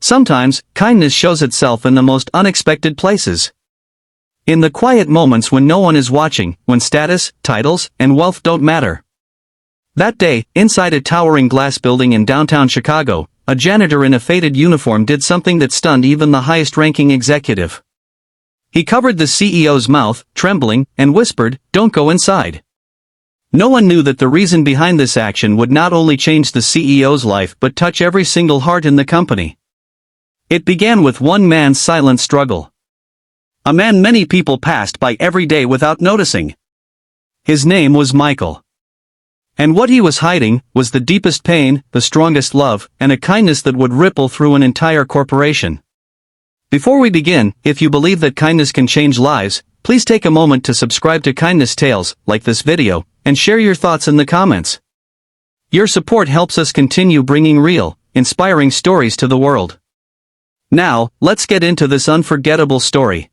Sometimes, kindness shows itself in the most unexpected places. In the quiet moments when no one is watching, when status, titles, and wealth don't matter. That day, inside a towering glass building in downtown Chicago, a janitor in a faded uniform did something that stunned even the highest-ranking executive. He covered the CEO's mouth, trembling, and whispered, "Don't go inside." No one knew that the reason behind this action would not only change the CEO's life but touch every single heart in the company. It began with one man's silent struggle. A man many people passed by every day without noticing. His name was Michael. And what he was hiding was the deepest pain, the strongest love, and a kindness that would ripple through an entire corporation. Before we begin, if you believe that kindness can change lives, please take a moment to subscribe to Kindness Tales, like this video, and share your thoughts in the comments. Your support helps us continue bringing real, inspiring stories to the world. Now, let's get into this unforgettable story.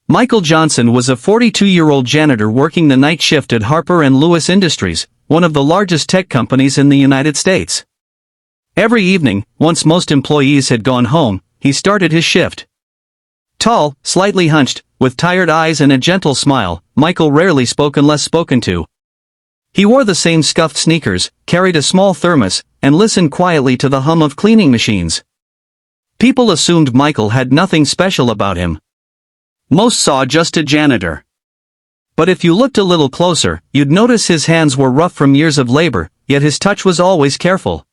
Michael Johnson was a 42-year-old janitor working the night shift at Harper & Lewis Industries, one of the largest tech companies in the United States. Every evening, once most employees had gone home, he started his shift. Tall, slightly hunched, with tired eyes and a gentle smile, Michael rarely spoke unless spoken to. He wore the same scuffed sneakers, carried a small thermos, and listened quietly to the hum of cleaning machines. People assumed Michael had nothing special about him. Most saw just a janitor. But if you looked a little closer, you'd notice his hands were rough from years of labor, yet his touch was always careful.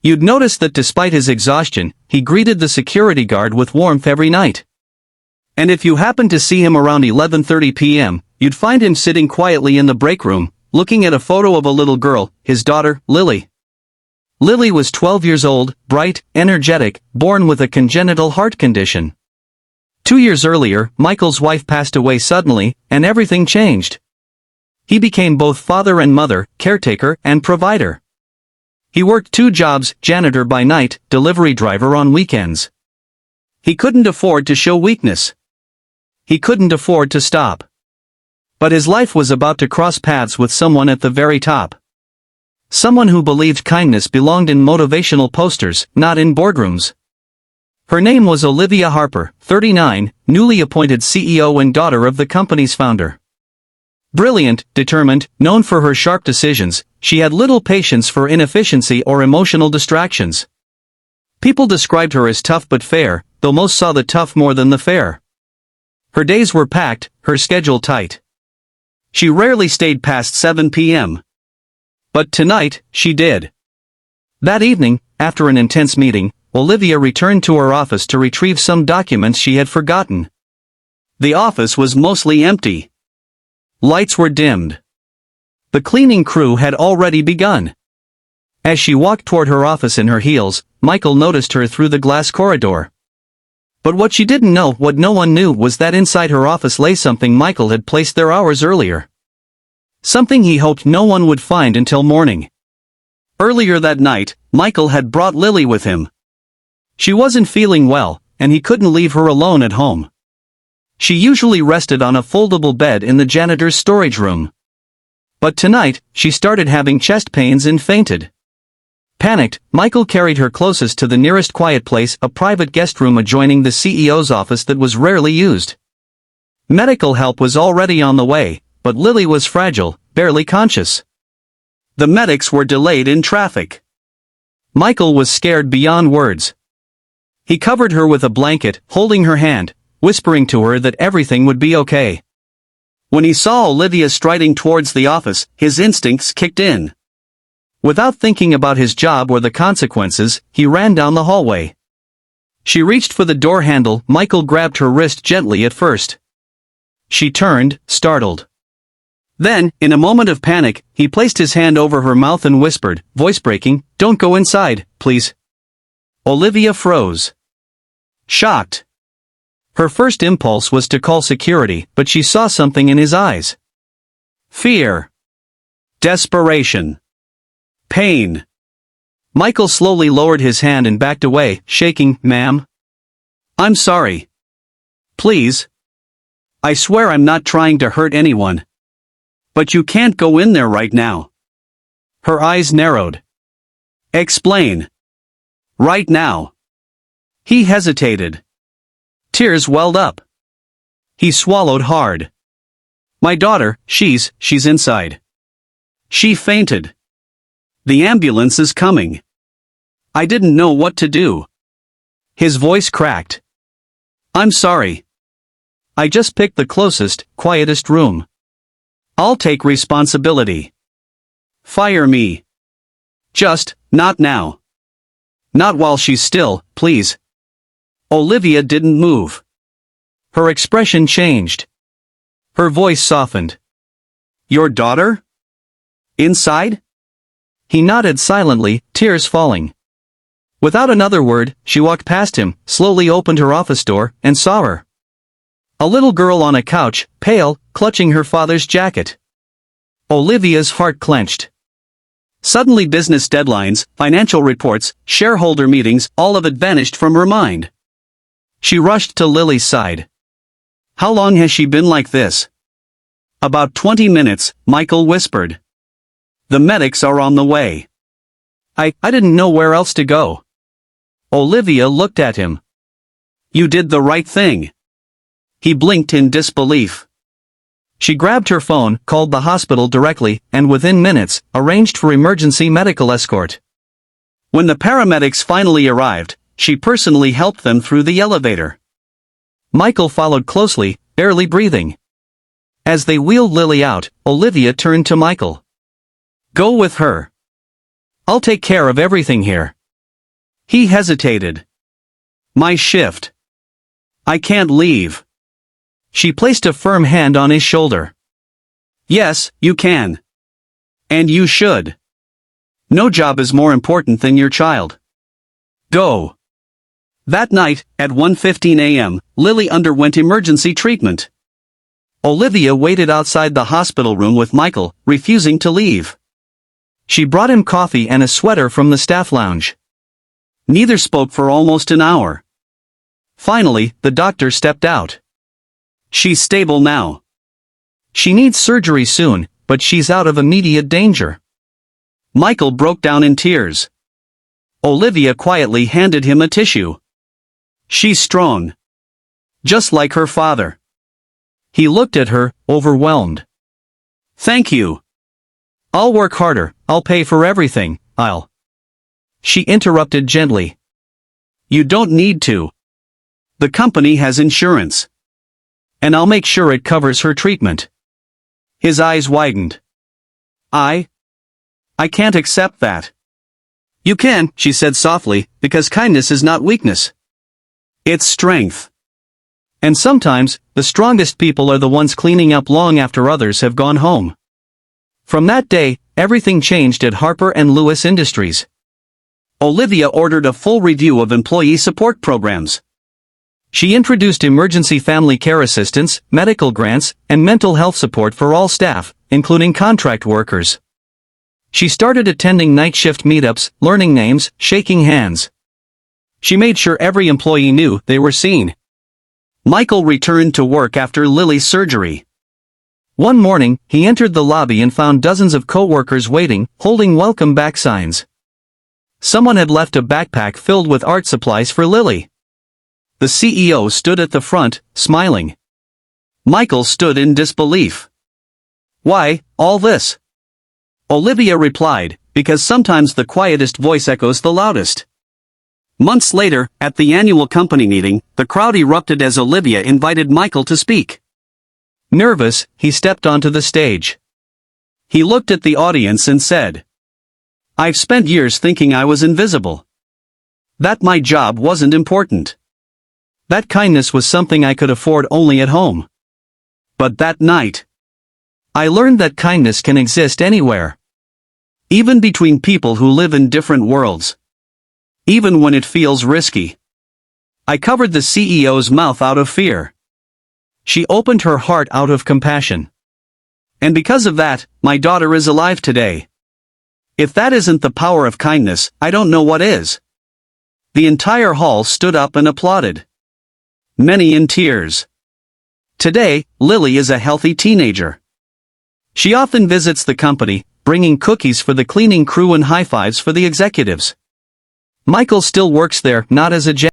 You'd notice that despite his exhaustion, he greeted the security guard with warmth every night. And if you happened to see him around 11:30 p.m., you'd find him sitting quietly in the break room, looking at a photo of a little girl, his daughter, Lily. Lily was 12 years old, bright, energetic, born with a congenital heart condition. 2 years earlier, Michael's wife passed away suddenly, and everything changed. He became both father and mother, caretaker and provider. He worked 2 jobs, janitor by night, delivery driver on weekends. He couldn't afford to show weakness. He couldn't afford to stop. But his life was about to cross paths with someone at the very top. Someone who believed kindness belonged in motivational posters, not in boardrooms. Her name was Olivia Harper, 39, newly appointed CEO and daughter of the company's founder. Brilliant, determined, known for her sharp decisions, she had little patience for inefficiency or emotional distractions. People described her as tough but fair, though most saw the tough more than the fair. Her days were packed, her schedule tight. She rarely stayed past 7 p.m. But tonight, she did. That evening, after an intense meeting, Olivia returned to her office to retrieve some documents she had forgotten. The office was mostly empty. Lights were dimmed. The cleaning crew had already begun. As she walked toward her office in her heels, Michael noticed her through the glass corridor. But what she didn't know, what no one knew, was that inside her office lay something Michael had placed there hours earlier. Something he hoped no one would find until morning. Earlier that night, Michael had brought Lily with him. She wasn't feeling well, and he couldn't leave her alone at home. She usually rested on a foldable bed in the janitor's storage room. But tonight, she started having chest pains and fainted. Panicked, Michael carried her closest to the nearest quiet place, a private guest room adjoining the CEO's office that was rarely used. Medical help was already on the way, but Lily was fragile, barely conscious. The medics were delayed in traffic. Michael was scared beyond words. He covered her with a blanket, holding her hand, whispering to her that everything would be okay. When he saw Olivia striding towards the office, his instincts kicked in. Without thinking about his job or the consequences, he ran down the hallway. She reached for the door handle. Michael grabbed her wrist gently at first. She turned, startled. Then, in a moment of panic, he placed his hand over her mouth and whispered, voice breaking, "Don't go inside, please." Olivia froze. Shocked. Her first impulse was to call security, but she saw something in his eyes. Fear. Desperation. Pain. Michael slowly lowered his hand and backed away, shaking, "Ma'am? I'm sorry. Please. I swear I'm not trying to hurt anyone. But you can't go in there right now." Her eyes narrowed. "Explain. Right now." He hesitated. Tears welled up. He swallowed hard. My daughter, she's inside. She fainted. The ambulance is coming. I didn't know what to do. His voice cracked. I'm sorry. I just picked the closest, quietest room. I'll take responsibility. Fire me. Just, not now. Not while she's still, please. Olivia didn't move. Her expression changed. Her voice softened. Your daughter? Inside? He nodded silently, tears falling. Without another word, she walked past him, slowly opened her office door, and saw her. A little girl on a couch, pale, clutching her father's jacket. Olivia's heart clenched. Suddenly business deadlines, financial reports, shareholder meetings, all of it vanished from her mind. She rushed to Lily's side. How long has she been like this? About 20 minutes, Michael whispered. The medics are on the way. I didn't know where else to go. Olivia looked at him. You did the right thing. He blinked in disbelief. She grabbed her phone, called the hospital directly, and within minutes, arranged for emergency medical escort. When the paramedics finally arrived, she personally helped them through the elevator. Michael followed closely, barely breathing. As they wheeled Lily out, Olivia turned to Michael. Go with her. I'll take care of everything here. He hesitated. My shift. I can't leave. She placed a firm hand on his shoulder. Yes, you can. And you should. No job is more important than your child. Go. That night, at 1:15 a.m., Lily underwent emergency treatment. Olivia waited outside the hospital room with Michael, refusing to leave. She brought him coffee and a sweater from the staff lounge. Neither spoke for almost an hour. Finally, the doctor stepped out. She's stable now. She needs surgery soon, but she's out of immediate danger. Michael broke down in tears. Olivia quietly handed him a tissue. She's strong. Just like her father. He looked at her, overwhelmed. Thank you. I'll work harder, I'll pay for everything, I'll. She interrupted gently. You don't need to. The company has insurance. And I'll make sure it covers her treatment. His eyes widened. I can't accept that. You can, she said softly, because kindness is not weakness. It's strength. And sometimes, the strongest people are the ones cleaning up long after others have gone home. From that day, everything changed at Harper & Lewis Industries. Olivia ordered a full review of employee support programs. She introduced emergency family care assistance, medical grants, and mental health support for all staff, including contract workers. She started attending night shift meetups, learning names, shaking hands. She made sure every employee knew they were seen. Michael returned to work after Lily's surgery. One morning, he entered the lobby and found dozens of co-workers waiting, holding welcome back signs. Someone had left a backpack filled with art supplies for Lily. The CEO stood at the front, smiling. Michael stood in disbelief. Why, all this? Olivia replied, because sometimes the quietest voice echoes the loudest. Months later, at the annual company meeting, the crowd erupted as Olivia invited Michael to speak. Nervous, he stepped onto the stage. He looked at the audience and said, I've spent years thinking I was invisible. That my job wasn't important. That kindness was something I could afford only at home. But that night, I learned that kindness can exist anywhere. Even between people who live in different worlds. Even when it feels risky. I covered the CEO's mouth out of fear. She opened her heart out of compassion. And because of that, my daughter is alive today. If that isn't the power of kindness, I don't know what is. The entire hall stood up and applauded. Many in tears. Today, Lily is a healthy teenager. She often visits the company, bringing cookies for the cleaning crew and high fives for the executives. Michael still works there, not as a janitor.